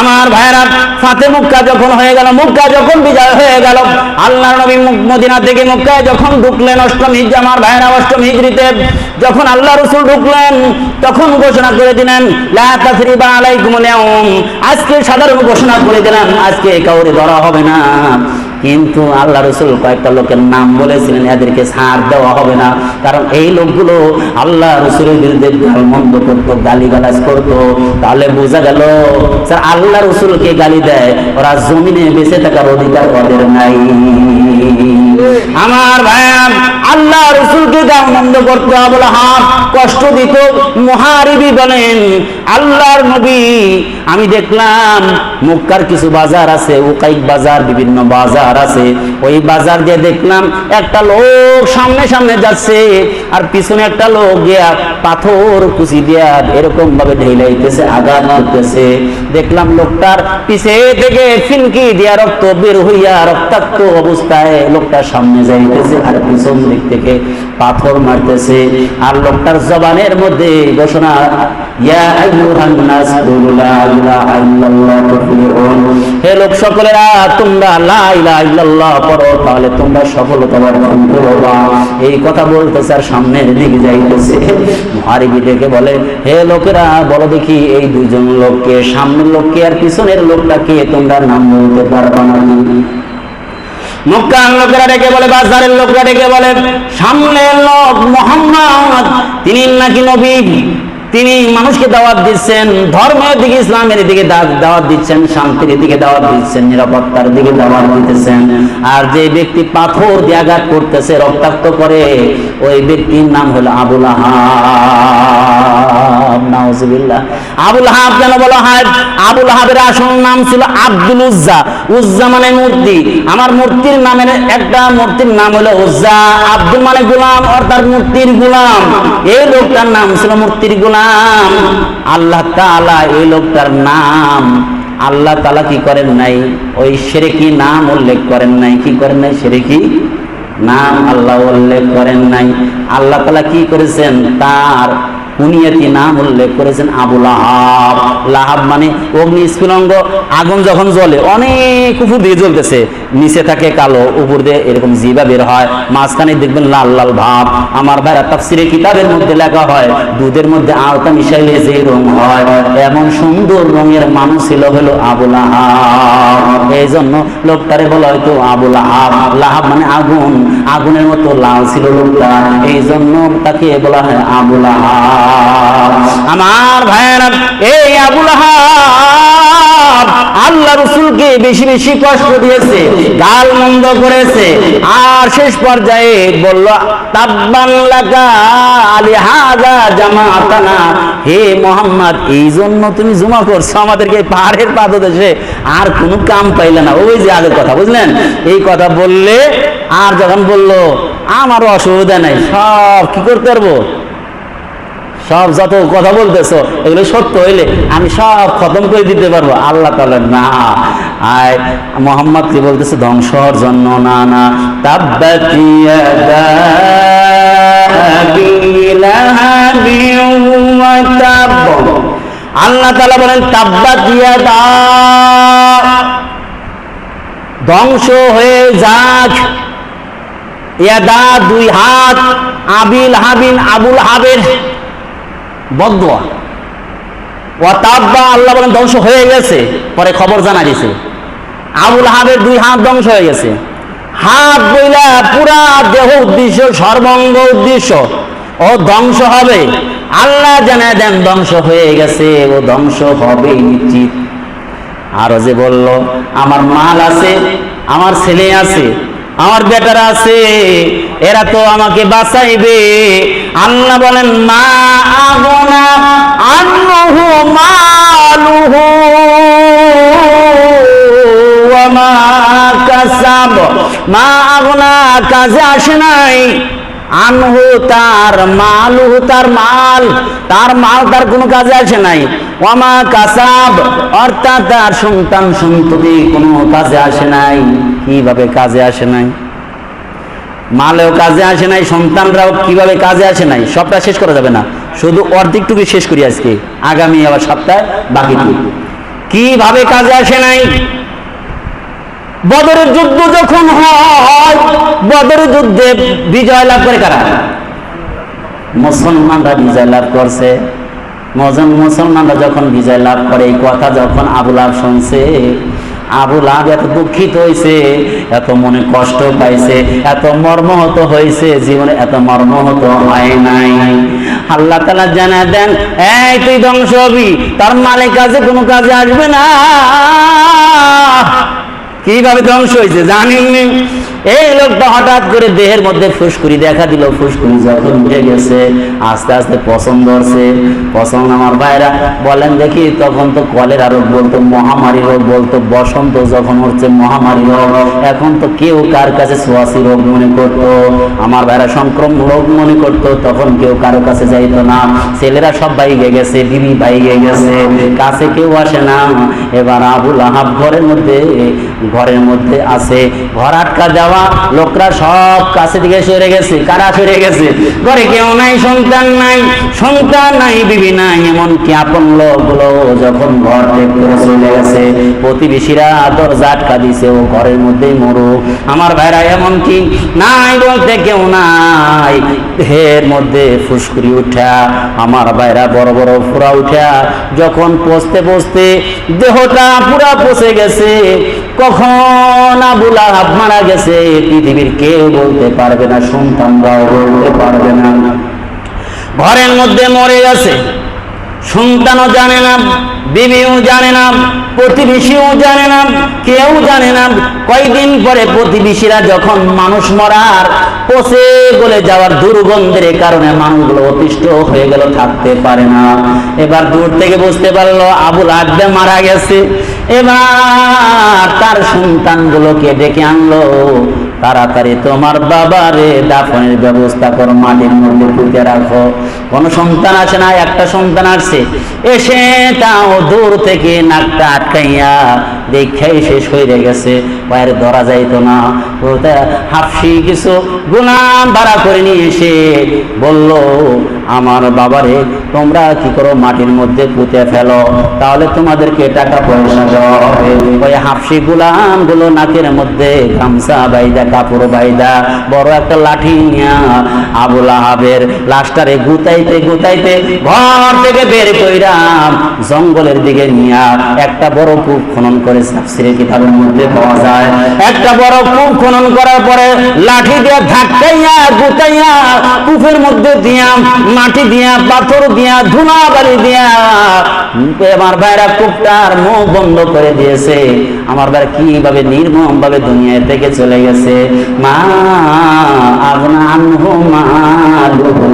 আমার ভাইরা, ফাতে মক্কা যখন হয়ে গেল, মক্কা যখন বিজয় হয়ে গেল, আল্লাহর নবী মদিনা থেকে মক্কায় যখন ঢুকলেন, অষ্টম হিজরি, আমার ভাইরা অষ্টম হিজরিতে যখন আল্লাহ রাসূল ঢুকলেন তখন ঘোষণা করে দিলেন লা তাসরিবা আলাইকুমুল ইয়াউম, আজকে সাধারণ ঘোষণা করে দিলেন আজকে কাউরে ধরা হবে না। কিন্তু আল্লাহ রাসূল কয়েকটা লোকের নাম বলেছিলেন, এদেরকে ছাড় দেওয়া হবে না, কারণ এই লোকগুলো আল্লাহ রাসূলের বিরুদ্ধে গালমন্দ করতো, গালিগালাজ করতো। তাহলে বোঝা গেল স্যার আল্লাহ রাসূলকে গালি দেয়, ওরা জমিনে বেঁচে থাকার অধিকার ওদের নাই। আমার ভাইয়া, আল্লাহ রাসূলকে গালমন্দ করতো, আবুল আহাব কষ্ট দিত। মুহারিবি বলেন আল্লাহর নবী, আমি দেখলাম মক্কার কিছু বাজার আছে, উকাইক বাজার, বিভিন্ন বাজার আছে, ওই বাজার দিয়ে দেখলাম একটা লোক সামনে সামনে যাচ্ছে আর পিছনে একটা লোক গিয়া পাথর কুচি দিয়া এরকম ভাবে ঢেলাইতেছে, আঘাত করতেছে। দেখলাম লোকটার পিছে থেকে ফিনকি দিয়া রক্ত বের হইয়া রক্তাক্ত অবস্থায় লোকটা সামনে যাইতেছে আর পিছন দিক থেকে পাথর মারতেছে। আর লোকটার জবানের মধ্যে ঘোষণা, ইয়া আইয়ুহান নাস কুলু লা ইলাহা ইল্লাল্লাহ তুফলিহুন, হে লোক সকলেরা তোমরা লা ইলাহা ইল্লাল্লাহ পড়ো তাহলে তোমরা সফলতা অর্জন করবে। এই কথা বলতেছে আর সামনের দিকে যাইতেছে। মুহারিবি ডেকে বলে, হে লোকেরা বলো দেখি এই দুইজন লোককে, সামনের লোককে আর পিছনের লোকটাকে তোমরা নাম বলতে পারবা নাকি? মক্কার লোকেরা ডেকে বলে, বাজারের লোকেরা ডেকে বলে, সামনের লোক মুহাম্মদ, তিনি নাকি নবী, তিনি মানুষকে দাওয়াত দিচ্ছেন, ধর্মের দিকে, ইসলামের দিকে দাওয়াত দিচ্ছেন, শান্তির দিকে দাওয়াত দিচ্ছেন, নিরাপত্তার দিকে দাওয়াত দিতেছেন। আর যে ব্যক্তি পাথর দিয়ে আঘাত করতেছে, রক্তাক্ত করে, ওই ব্যক্তির নাম হলো আবু লাহাব। নাউজুবিল্লাহ। আবু লাহাব কেন বলা হয়? আবু লাহাবের আসল নাম ছিল আব্দুল উজ্জা। উজ্জা মানে মূর্তি। আমার মূর্তির নামের একটা মূর্তির নাম হলো উজ্জা। আব্দুল মানে গোলাম, অর্থাৎ মূর্তির গোলাম। এই লোকটার নাম ছিল মূর্তির গোলাম। আল্লাহ তাআলা এই লোকটার নাম আল্লাহ তাআলা কি করেন নাই? ওই শিরকি নাম উল্লেখ করেন নাই। কি করেন নাই? শিরকি নাম আল্লাহ উল্লেখ করেন নাই। আল্লাহ তাআলা কি করেছেন? তার কুনিয়াতি নাম উল্লেখ করেছেন আবু লাহাব। লাহাব মানে অগ্নিস্ফুলিঙ্গ, আগুন যখন জ্বলে অনেক উপর দিয়ে জ্বলতেছে, নিচে থাকে কালো, উপর দিয়ে এরকম জিবা বের হয়, মাঝখানে দেখবেন লাল লাল ভাব। আমার ভাইরা তাফসীরে কিতাবের মধ্যে লেখা হয় দুধের মধ্যে আলতা মিশাইলে যে রং হয়, এমন সুন্দর রঙের মানুষ ছিল হলো আবু লাহাব। এই জন্য লোকটারে বলা হয়তো আবু লাহাব। লাহাব মানে আগুন, আগুনের মতো লাল ছিল লোকটা, এই জন্য তাকে বলা হয় আবু লাহাব। আমার ভাইয়েরা, এই আবু লাহাব আল্লাহ রাসূলকে বেশি বেশি কষ্ট দিয়েছে, গাল মন্দ করেছে, আর শেষ পর্যায়ে বলল, তাব্বান লাকা আলিহাযা জামাতানা, হে মুহাম্মদ এই জন্য তুমি জমা করছো আমাদেরকে পাহাড়ের পাদদেশে, আর কোনো কাম পাইলে না। ওই যে আগের কথা বুঝলেন, এই কথা বললে, আর যখন বললো আমারও অসুবিধা নাই, সব কি করতে পারবো, সব যত কথা বলতেছো এগুলো সত্য হইলে আমি সব খতম করে দিতে পারবো। আল্লাহ তাআলা না, আয় মুহাম্মদ কি বলতেছে? ধ্বংস হওয়ার জন্য না, না। তাব্বাত ইয়াদা আবি লাহাবি ওয়া তাব। আল্লাহ তাআলা বলেন তাব্বাত ইয়াদা, ধ্বংস হয়ে যাক, ইয়াদা দুই হাত, আবিল হাবিন আবুল হাবের বদদোয়া, ওয়া তাব্বা আল্লাহ বলেন ধ্বংস হয়ে গেছে, পরে খবর জানা গেছে আবুল হাবের দুই হাত ধ্বংস হয়ে গেছে। হাত বইলা পুরা দেহ উদ্দেশ্য, সর্বাঙ্গ উদ্দেশ্য ও ধ্বংস হবে। আল্লাহ জানায় দেন ধ্বংস হয়ে গেছে, ও ধ্বংস হবে নিশ্চিত। আরো যে বলল আমার মাল আছে, আমার ছেলে আছে, আমার বেটারা আছে, এরা তো আমাকে বাঁচাইবে। আল্লাহ বলেন মা আগনা আনহু মালুহু ওয়া মা কাসাব। মা আগনা কাজে আসে নাই, আনহু তার, মালুহু তার মাল, তার মাল তার কোনো কাজে আসে নাই। ওয়া মা কাসাব অর্থাৎ তার সন্তান সন্ততি কোনো কাজে আসে নাই। কিভাবে কাজে আসে নাই? মালেও কাজে আসে নাই, সন্তানরাও কিভাবে কাজে আসে নাই, সবটা শেষ করা যাবে না, শুধু অর্ধেকটুকু শেষ করি আজকে, আগামী আবার সপ্তাহে বাকিটুকু। কিভাবে কাজে আসে নাই? বদরের যুদ্ধ যখন হয়, বদরের যুদ্ধে বিজয় লাভ করে কারা? মুসলমানরা বিজয় লাভ করছে। মুসলমানরা যখন বিজয় লাভ করে, এই কথা যখন আবু লাহাব শুনছে, আবু লাহাব এত দুঃখিত হয়েছে, এত মনে কষ্ট পাইছে, এত মর্মাহত হয়েছে, জীবনে এত মর্মাহত হয় নাই। আল্লাহ তাআলা জানায় দেন, এই তুই ধ্বংস হবি, তার মালিক কাজে কোনো কাজে আসবে না। কিভাবে ধ্বংস হয়েছে জানেননি? এই লোকটা হঠাৎ করে দেহের মধ্যে ফুসকুড়ি দেখা দিল। ফুসকুড়ি যখন উঠে গেছে, আস্তে আস্তে পছন্দ ধরছে। পছন্দ আমার ভাইরা বলেন দেখি, তখন তো কলেরা রোগ বলতো, মহামারী রোগ বলতো, বসন্ত যখন হচ্ছে মহামারী রোগ। এখন তো কেউ কার কাছে ছোঁয়াচি রোগ মনে করতো, আমার ভাইরা সংক্রমণ রোগ মনে করতো, তখন কেউ কারো কাছে যাইতো না। ছেলেরা সব বাইরে গেছে, বিবি বাইরে গেছে, কাছে কেউ আসে না। এবার আবু লাহাব ঘরের মধ্যে আছে, ঘর আটকা দেওয়া, বাবা লোকরা সব কাছে দিকে সরে গেছে। কারা সরে গেছে? ঘরে কেউ নাই, সন্তান নাই, বিবি নাই, এমনকি আপন লোকগুলো যখন ঘর ত্যাগ করে চলে গেছে, প্রতিবেশীরা দরজা আটকা দিছে, ও ঘরের মধ্যেই মরু। আমার ভাইরা এমনকি নাই বলতে কেউ নাই, দেহের মধ্যে ফুসকুড়ি উঠা, আমার ভাইরা বড় বড় ফুরা উঠা, যখন পচতে পচতে দেহটা পুরা পচে গেছে, কখন আবু লাহাব মারা গেছে পৃথিবীর কেউ বলতে পারবে না, সন্তানরাও বলতে পারবে না। ঘরের মধ্যে মরে গেছে, সন্তানও জানে না, বিবিও জানে না, প্রতিবেশীও জানে না, কেউ জানে না। কয়েকদিন পরে প্রতিবেশীরা যখন মানুষ মরার পচে গলে যাওয়ার দুর্গন্ধের কারণে মানুষগুলো অতিষ্ঠ হয়ে গেল, থাকতে পারে না। এবার দূর থেকে বুঝতে পারলো আবুল আহাব মারা গেছে। এবার তার সন্তানগুলোকে ডেকে আনলো, তাড়াতাড়ি তোমার বাবারে দাফনের ব্যবস্থা করো, মাটির মধ্যে পুঁতে রাখো। কোনো সন্তান আসে না, একটা সন্তান আসছে, এসে তাও দূর থেকে নাকটা আটকাইয়া দেখাই শেষ হয়ে গেছে, পায়ের ধরা যাইতো না। হাফসি কিছু গুনাহ ভাড়া করে নিয়ে এসে বলল, আমার বাবারে তোমরা কি করো, মাটির মধ্যে পুঁতে ফেলো, তাহলে তোমাদেরকে টাকা পয়সা দেওয়া হবে। ওই হাফসি গুলাম গুলো নাকের মধ্যে গামছা বাইদা, কাপড় বাইদা, বড় একটা লাঠি নিয়া আবুল আহাবের লাশটারে গুতাইতে গুতাইতে ঘর থেকে বের কইরা জঙ্গলের দিকে নিয়া একটা বড় কূপ খনন করে, তাফসীরের কিতাবের মধ্যে পাওয়া যায়। একটা বড় কূপ খনন করার পরে লাঠি দিয়ে ধাক্কাইয়া গুতাইয়া কূপের মধ্যে দিয়া, মাটি দিয়া, পাথর দিয়া, ধুলা বালি দিয়া আমার ভাইরা কূপটার মুখ বন্ধ করে দিয়েছে। আমার ভাই কিভাবে নির্মম ভাবে দুনিয়া থেকে চলে গেছে। মা আগনা আনহু মালুহু,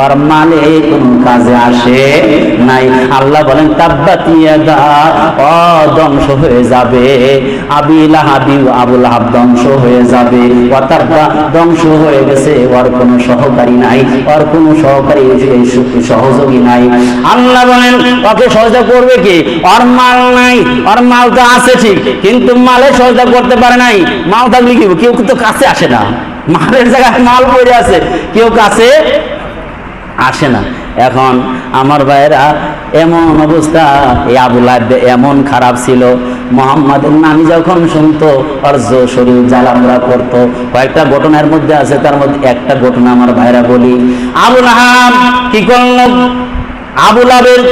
আর মালে কোন কাজে আসে নাই। আল্লাহ বলেন তাব্বাত ইয়াদা, ধ্বংস হয়ে যাবে, আবি লাহাবি, আবুল আহাব ধ্বংস হয়ে যাবে, ওয়াতাব্বা ধ্বংস হয়ে গেছে, ওর কোনো সহকারী নাই, ওর কোনো সহকারী সহযোগী নাই। আল্লাহ বলেন ওকে সহযোগিতা করবে কি? ওর মাল নাই, ওর মাল তো আছে ঠিক, কিন্তু মালে সহযোগিতা করতে পারে নাই। মাল থাকলে কি কেউ তো কাছে আসে না, মালের জায়গায় মাল পড়ে আছে, কেউ কাছে আসে না। এখন আমার ভাইয়েরা এমন অবস্থা, এই আবুল আহাব এমন খারাপ ছিল, মুহাম্মাদের নামই যখন শুনতো আর শরীর জ্বালাপোড়া করতো। কয়েকটা ঘটনার মধ্যে আছে, তার মধ্যে একটা ঘটনা আমার ভাইরা বলি। আবুল আহাব কি করলো? আবুল আহাবের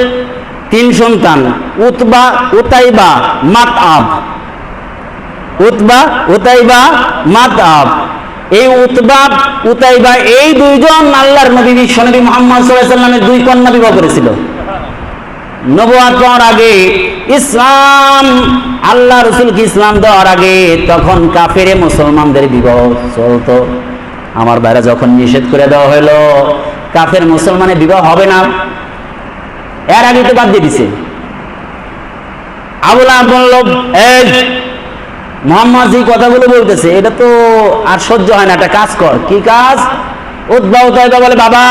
3 সন্তান, উতবা, উতাইবা, মাতআব। উতবা, উতাইবা, মাতআব। এই উতবা, উতাইবা এই দুইজন আল্লাহর নবী বিশ্বনবী মুহাম্মদ সাল্লাল্লাহু আলাইহি ওয়াসাল্লামের 2 কন্যা বিবাহ করেছিল। নবুয়ত পাওয়ার আগে, ইসলাম আল্লাহ রাসূলকে ইসলাম দেওয়ার আগে তখন কাফেরে মুসলমানদের বিবাহ চলতো। আমার ভাইরা যখন নিষেধ করে দেওয়া হলো কাফের মুসলমানের বিবাহ হবে না, এর আগে তো বাদ দিয়ে দিছে। আবুল আহাব বলল, এই মুহাম্মদ যে কথাগুলো বলতেছে এটা তো আর সহ্য হয় না, একটা কাজ কর। কি কাজ? উতবা উতাইবা বলে, বাবা,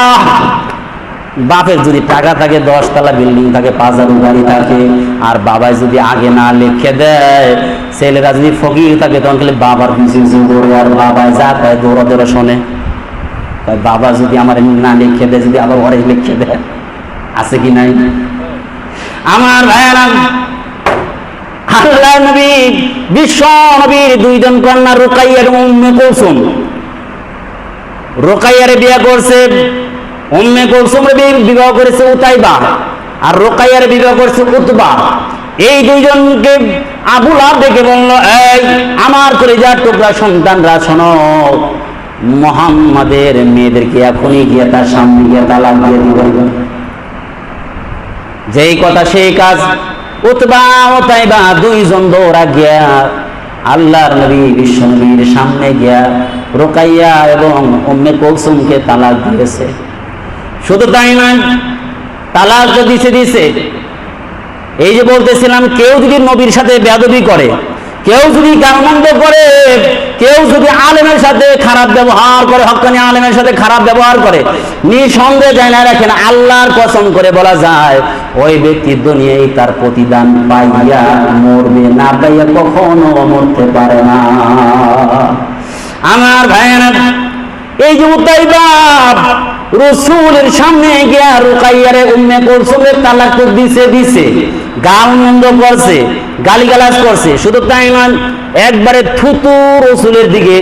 বাপের যদি টাকা থাকে, 10 তলা বিল্ডিং থাকে, 5,000 গাড়ি থাকে, আর বাবাই যদি আগে না লিখে দেয়, ছেলেরা যদি ফকির থাকে তখন খালি বাবার পিছু করে, আর বাবাই যা কয় দৌড়া দৌড়া শোনে। বাবা যদি আমার না লিখে দেয়, যদি আবার ঘরে লিখে দেয়, আছে কি নাই? আমার ভাইয়েরা, আল্লাহ নবী বিশ্ব নবীর 2 জন কন্যা রুকাইয়া এবং উম্মে কুলসুম, রুকাইয়ারে বিয়ে করছে, উম্মে কুলসুমের বিবাহ করেছে উতাইবা, আর রুকাইয়ার বিবাহ করেছে উতবা। এই 2 জনকে আবুল আহাব ডেকে বলল, এই আমার কলিজার টুকরা সন্তানরা শোনো, মুহাম্মাদের মেয়েদেরকে এখনই গিয়ে তার সামনে গিয়ে তালাক দিয়ে দিবেন। যেই কথা সেই কাজ। উতবা উতাইবা 2 জন দৌড়া গিয়া আল্লাহর নবী বিশ্ব নবীর সামনে গিয়া রুকাইয়া এবং উম্মে কুলসুমকে তালাক দিয়েছে। শুধু তাই নয়, তালাক তো দিছে। এই যে বলতেছিলাম, কেউ যদি নবীর সাথে বেয়াদবি করে, কেউ যদি গালমন্দ করে, কেউ যদি আলেমের সাথে খারাপ ব্যবহার করে, হক্কানি আলেমের সাথে খারাপ ব্যবহার করে, নিঃসন্দেহে জানা রাখেন, আল্লাহর কসম করে বলা যায়, ওই ব্যক্তি দুনিয়ায় তার প্রতিদান পাইয়া মরবে, না পাইয়া কখনো মরতে পারে না। আমার ভাইয়েরা, এই যে উতাইবা রাসূলের সামনে গিয়া রুকাইয়ারে উম্মে কুলসুমের তালাক তো দিছে, গাল মন্দ করছে, গালিগালাজ করছে। শুধু তাই নয়, একবারে থুতু রাসূলের দিকে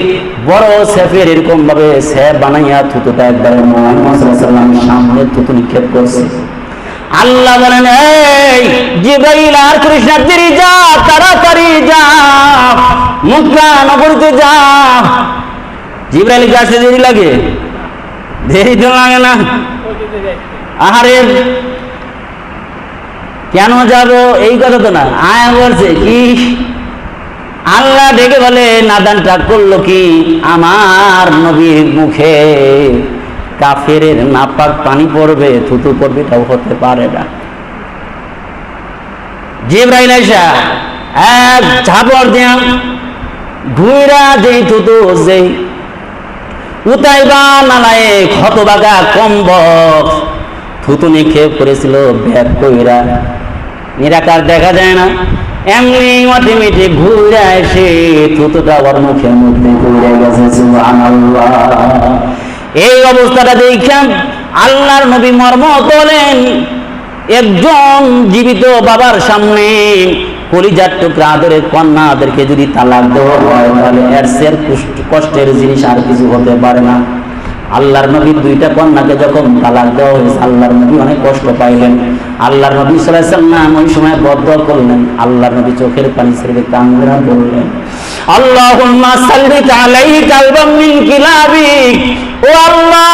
বড় সেফের এরকম ভাবে সেফ বানাইয়া থুতুটা একবারে মুহাম্মদ সাল্লাল্লাহু আলাইহি ওয়াসাল্লামের সামনে থুতু নিক্ষেপ করছে। আল্লাহ বলেন, এই জিবরাইল আর কৃষ্ণ দেরি যা, তাড়াতাড়ি যা, মক্কা নগরীতে যা। জিবরাইল কাছে দেরি লাগে? দেরি তো লাগে না। আরে কেন যাব এই কথা তো না, আয়া বলছে কি, আল্লাহ ডেকে বলে নাদানটা করলো কি, আমার নবীর মুখে কাফেরের নাপাক পানি পড়বে, থুতু পড়বে, এটাও হতে পারে না। জিবরাইল আইসা এক ঝাপড় দিয়া ঘুরা যেই থুতু যেই উতাইবা নালায় হতবাগা কম্বক থুতু নিক্ষেপ করেছিল ব্যাগ কইরা, নিরাকার দেখা যায় না, এমনি অটোমেটিক ঘুরে এসে থুতুটা ওর মুখের মধ্যে ঘুরে গেছে। সুবহানাল্লাহ। এই অবস্থাটা দেখেন আল্লাহর নবী মর্ম তোলেন, একজন জীবিত বাবার সামনে কলিজার টুকরা আদরের কন্যাদেরকে যদি তালাক দেওয়া হয়, তাহলে এর চেয়ে কষ্টের জিনিস আর কিছু হতে পারে না। আল্লাহর নবীর দুইটা কন্যাকে যখন তালাক দেওয়া হয়েছে, আল্লাহর নবী অনেক কষ্ট পাইলেন। আল্লাহর নবী সাল্লাল্লাহু আলাইহি ওয়াসাল্লাম ওই সময় বদদোয়া করলেন, আল্লাহর নবী চোখের পানি ছেড়ে কান্না করলেন, আল্লাহুম্মা সাল্লি আলাইহি কালবাম মিন কিলাবিক। ও আল্লাহ,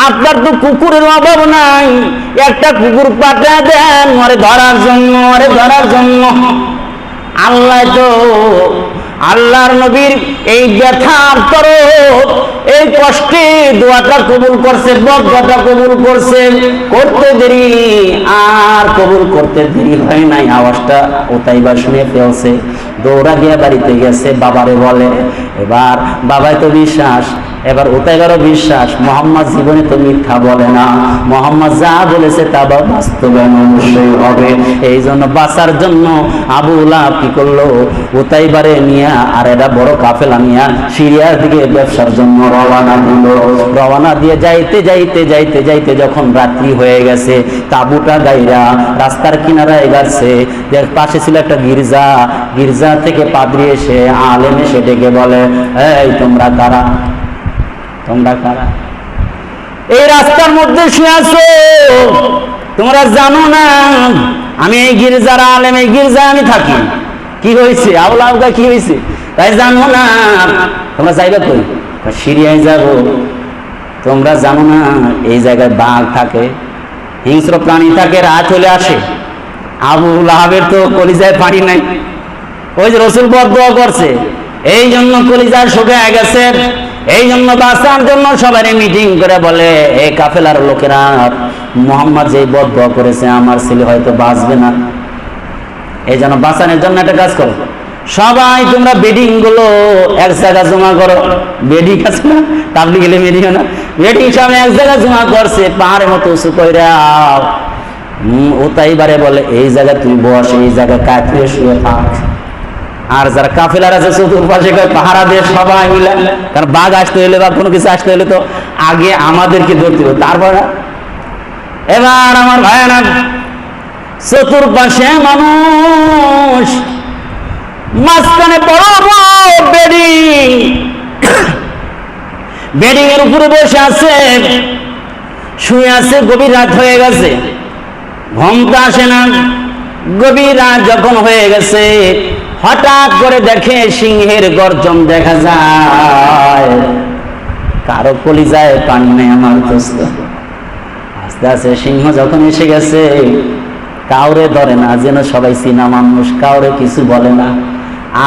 আপনার তো কুকুরের অভাব নাই, একটা কুকুর পাঠিয়ে দেন ওরে ধরার জন্য, ওরে ধরার জন্য। আল্লাহ তো আল্লাহর নবীর এই ব্যথার তরফ, এই কষ্টে দোয়াটা কবুল করছে, বদদোয়াটা কবুল করছে। করতে দেরি আর কবুল করতে দেরি হয় নাই, আওয়াজটা উতাইবা শুনে ফেলছে, দৌড়া গিয়ে বাড়িতে গেছে, বাবারে বলে। এবার বাবাই তো বিশ্বাস, এবার উতাইবারও বিশ্বাস, মোহাম্মদ জীবনে তো মিথ্যা বলে না, মোহাম্মদ যা বলেছে তা বাস্তবায়ন অবশ্যই হবে। এই জন্য বাঁচার জন্য আবু লাহাব কি করলো, উতাইবারে নিয়ে আর এটা বড় কাফেলা নিয়ে সিরিয়ার দিকে ব্যবসার জন্য রওনা দিল। রওনা দিয়ে যাইতে যাইতে যাইতে যাইতে যখন রাত্রি হয়ে গেছে, তাবুটা গাইরা রাস্তার কিনারায় গেছে, পাশে ছিল একটা গির্জা, গির্জা থেকে পাদ্রী এসে আলেম এসে ডেকে বলে, এই তোমরা কারা, তোমরা কারা এই রাস্তার মধ্যে শুয়ে আছো? তোমরা জানো না আমি এই গির্জার আলেম, এই গির্জায় আমি থাকি। কি হয়েছে আবুলাউকা, কি হয়েছে তাই জানো না? তোমরা যাইবে কই? সিরিয়ায় যাব। তোমরা জানো না এই জায়গায় বাঘ থাকে, হিংস্র প্রাণী থাকে, রাত চলে আসে। আবু লাহাবের তো কলিজায় পানি নাই, ওই যে রসুল বদদোয়া করছে, এই জন্য কলিজা শুকিয়ে গেছে। এই জন্য বাঁচার জন্য সবাই মিটিং করে বলে, এই কাফেলার লোকেরা মুহাম্মদ যে বদদোয়া করেছে আমার ছেলে হয়তো বাঁচবে না, এই জন্য বাঁচানোর জন্য একটা কাজ করো, সবাই তোমরা বেডিং গুলো এক জায়গা জমা করো। বেডিং আছে না, তাবলিগ গেলে বেডিও না, বেডিং সব এক জায়গা জমা করছে, পাহাড়ের মতো উঁচু কইরা। উতাইবারে বলে, এই জায়গা তুই বস, এই জায়গা কাফিরে শুয়ে থাক। আর যারা কাফেলার আছে চতুর্পাশে পাহারা দিয়ে সবাই মিলে, কারণ বাঘ আসতে হলে বা কোনো কিছু আসতে হলে তো আগে আমাদেরকে ধরতে হবে, তারপরে। এবার আমার ভাইয়েরা, চতুর্পাশে মানুষ, মাঝখানে বড় বড় বেডিং, বেডিং এর উপরে বসে আছে, শুয়ে আছে। গভীর রাত হয়ে গেছে, ঘুমটা আসে না। গভীর রাত যখন হয়ে গেছে, হঠাৎ করে দেখে সিংহের গর্জন দেখা যায়। কারো কলিজায় পানি নেই আমার দোস্ত। আস্তে আস্তে সিংহ যখন এসে গেছে, কাউরে ধরে না, যেন সবাই চিনা মানুষ, কাউরে কিছু বলে না।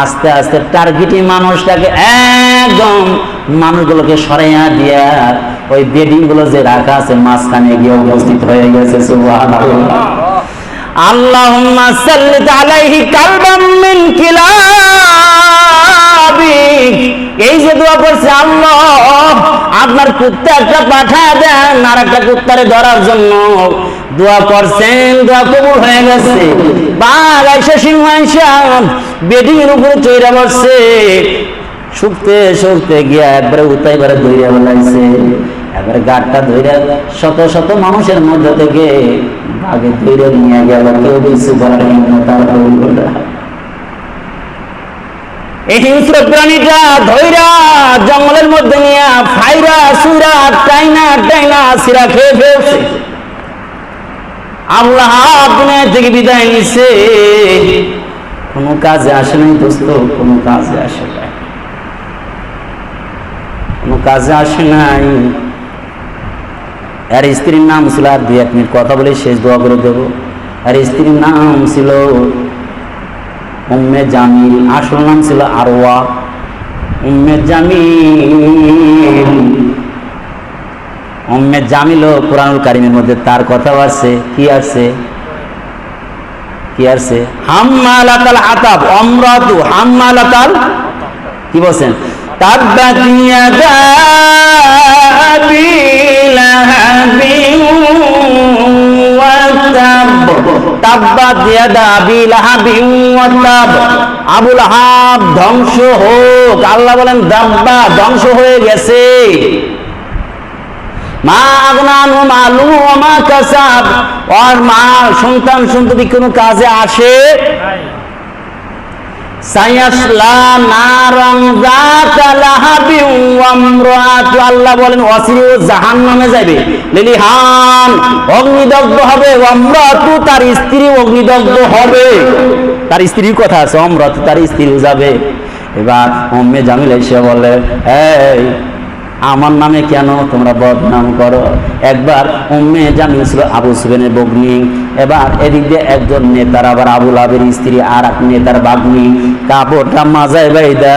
আস্তে আস্তে টার্গেটি মানুষটাকে একদম মানুষগুলোকে সরাইয়া দিয়া ওই বেডিং গুলো যে রাখা আছে মাঝখানে গিয়ে উপস্থিত হয়ে গেছে। সুবহানাল্লাহ। আল্লাহুম্মা সাল্লি আলাইহি কালবাম মিন কিলাবিক। এই যে দোয়া করছে, আল্লাহ আপনার কুত্তা একটা পাঠায় দেন আর একটা কুত্তারে ধরার জন্য দোয়া করছেন, দোয়া কবুল হয়ে গেছে। বাঘ আইসা সিংহ আইসা বেডিংয়ের উপরে চইরা বসছে, শুকতে শুকতে গিয়া একবারে উতাইবারে ধইরা বলাইছে, এবারে গাড়টা ধইরা শত শত মানুষের মধ্যে থেকে বাঘে ধইরা নিয়ে গেল, কেউ কিছু বলার তার এই হিংস্র প্রাণীটা ধইরা জঙ্গলের মধ্যে নিয়ে ফাইরা সুরা টাইনা টাইনা সিরা খেয়ে ফেলছে। আল্লাহ দুনিয়া থেকে বিদায় নিছে, কোনো কাজে আসে নাই দোস্ত, কোনো কাজে আসে নাই, কোনো কাজে আসে নাই। আর স্ত্রীর নাম ছিল, আর 2-1 মিনিট কথা বলে শেষ দোয়া করে দেবো। আর স্ত্রীর নাম ছিল উম্মে জামিল, আসল নাম ছিল আরওয়া। উম্মে জামিল, উম্মে জামিল কুরআনুল কারীমের মধ্যে তার কথা আছে, কি আছে কি আছে, হাম্মালাতাল হাতাব, আমরাতু হাম্মালাতাল, কি বলেন, তাব্বাত ইয়াদা আবি লাহাবিন ওয়া তাব, তাব্বাত ইয়াদা আবি লাহাবিন ওয়া তাব, আবু লাহাব ধ্বংস হোক। আল্লাহ বলেন দাব্বা, ধ্বংস হয়ে গেছে। মা আগনা আনহু মালুহু ওয়া মা কাসাব, আর মা সন্তান সন্ততি কোনো কাজে আসে সায়াসলা নারান যাতা লাহাবিন ওয়া ইমরাতু, আল্লাহ বলেন অচিরে ও জাহান্নামে যাবে। লিলিহান, অগ্নিদগ্ধ হবে। ওয়া ইমরাতু, তার স্ত্রী অগ্নিদগ্ধ হবে। তার স্ত্রীর কথা আছে, ইমরাতু তার স্ত্রীও যাবে। এবার উম্মে জামিল এসে বলে, এই আমার নামে কেন তোমরা বদনাম করো? একবার উম্মে জামিল ছিল আবু সুফিয়ানের ভগ্নী, এবার এদিক দিয়ে একজন নেতার আবার আবু লাহাবের স্ত্রী, আর এক নেতার বাগ্নী, কাপড়টা মাজায় বাইদা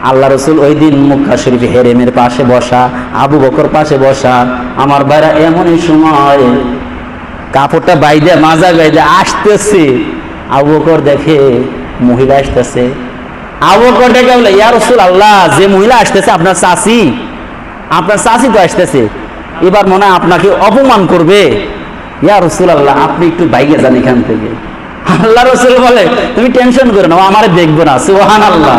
আল্লাহ রসুল ওই দিন মক্কা শরীফ হেরেমের পাশে বসা, আবু বকর পাশে বসা। আমার ভাইরা এমনই সময় কাপড়টা বাইদা মাজা বাইদা আসতেছে, আবু বকর দেখে মহিলা আসতেছে। আবু বকর ডেকে বলে, ইয়া রাসূলুল্লাহ, যে মহিলা আসতেছে আপনার চাচি, আপনার চাচি তো আসতেছে, এবার মনে হয় আপনাকে অপমান করবে। ইয়া রাসূলুল্লাহ, আপনি একটু বাইরে যান এখান থেকে। আল্লাহ রাসূল বলে, তুমি টেনশন করো না, আমারে দেখবো না। সুবহানাল্লাহ,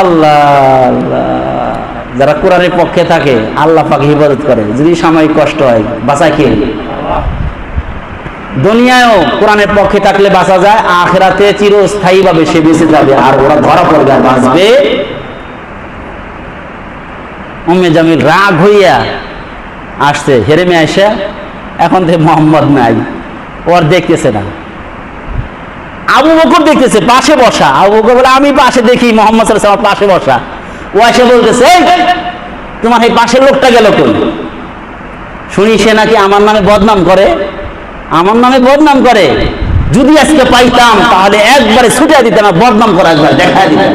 আল্লাহ আল্লাহ। যারা কোরআনের পক্ষে থাকে আল্লাহ পাক হিফাজত করে, যদি সাময়িক কষ্ট হয় বাঁচায় কে? দুনিয়ায়ও কোরআনের পক্ষে থাকলে বাঁচা যায়, আখিরাতে চিরস্থায়ীভাবে সে বেঁচে যাবে, আর ওরা ধরা পড়বে আর বাঁচবে। উম্মে জামিল রাগ হইয়া আসছে, হেরেমে আসে, এখন থেকে মোহাম্মদ নাই, ওর দেখতেছে না। আবু বকর দেখতেছে পাশে বসা। আবু বকর বলে, আমি পাশে দেখি মোহাম্মদ সাল্লাল্লাহু আলাইহি ওয়াসাল্লাম পাশে বসা। ও এসে বলতেছে, তোমার এই পাশের লোকটা গেল কই? শুনি সে নাকি আমার নামে বদনাম করে, আমার নামে বদনাম করে। যদি আজকে পাইতাম তাহলে একবারে ছুটে দিতাম, বদনাম করা একবার দেখা দিতাম।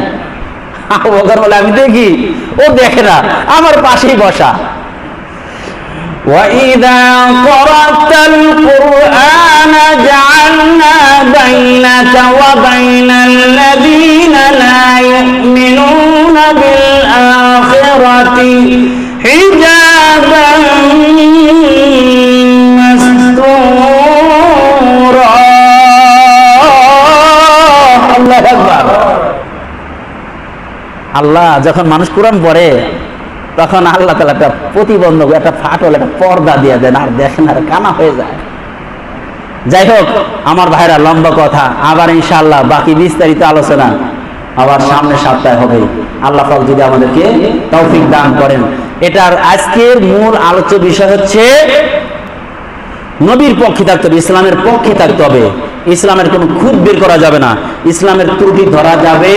আবু বকর বলে, আমি দেখি, ও দেখে না, আমার পাশেই বসা। وَإِذَا قَرَأْتَ الْقُرْآنَ جَعَلْنَا بَيْنَكَ وَبَيْنَ الَّذِينَ لَا يُؤْمِنُونَ بِالْآخِرَةِ حِجَابًا مَسْتُورًا। আল্লাহু আকবার। আল্লাহ যখন মানুষ কোরআন পড়ে তখন আল্লাহ তাআলা একটা প্রতিবন্ধক, একটা ফাটল, একটা পর্দা দিয়ে দেন, আর দেখেন আর কানা হয়ে যায়। যাই হোক আমার ভাইরা, লম্বা কথা, আবার ইনশাআল্লাহ বাকি বিস্তারিত আলোচনা আবার সামনের সপ্তাহে হবে, আল্লাহ পাক যদি আমাদেরকে তৌফিক দান করেন। এটার আজকের মূল আলোচ্য বিষয় হচ্ছে নবীর পক্ষে থাকতে হবে, ইসলামের পক্ষে থাকতে হবে। ইসলামের কোনো খুঁত বের করা যাবে না, ইসলামের ত্রুটি ধরা যাবে,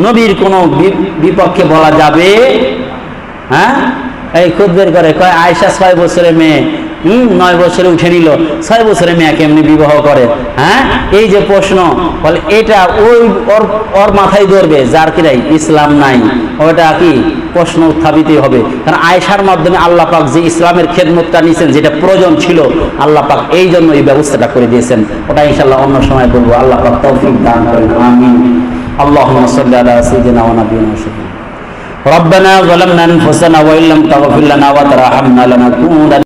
নবীর কোনো বিপক্ষে বলা যাবে। হ্যাঁ, এই খুদ বের করে কয় আয়েশা 6 বছরের মেয়ে 9 বছরে উঠে নিল, 6 বছরের মেয়ে কেমনি বিবাহ করে? হ্যাঁ, এই যে প্রশ্ন, বলে এটা ওই ওর মাথায় ধরবে যার কিরাই ইসলাম নাই, ওটা কি প্রশ্ন উত্থাপিতই হবে। কারণ আয়েশার মাধ্যমে আল্লাহ পাক যে ইসলামের খেদমতটা নিয়েছেন, যেটা প্রয়োজন ছিল, আল্লাহ পাক এই জন্য এই ব্যবস্থাটা করে দিয়েছেন। ওটা ইনশাআল্লাহ অন্য সময় বলবো। আল্লাহ পাক তৌফিক দান করেন, আমিন। আল্লাহুম্মা সাল্লি আলা সাইয়্যিদিনা ওয়া নাবিয়িনা মুহাম্মাদ। ربنا ظلمنا أنفسنا وإن لم تغفر لنا وترحمنا لنكونن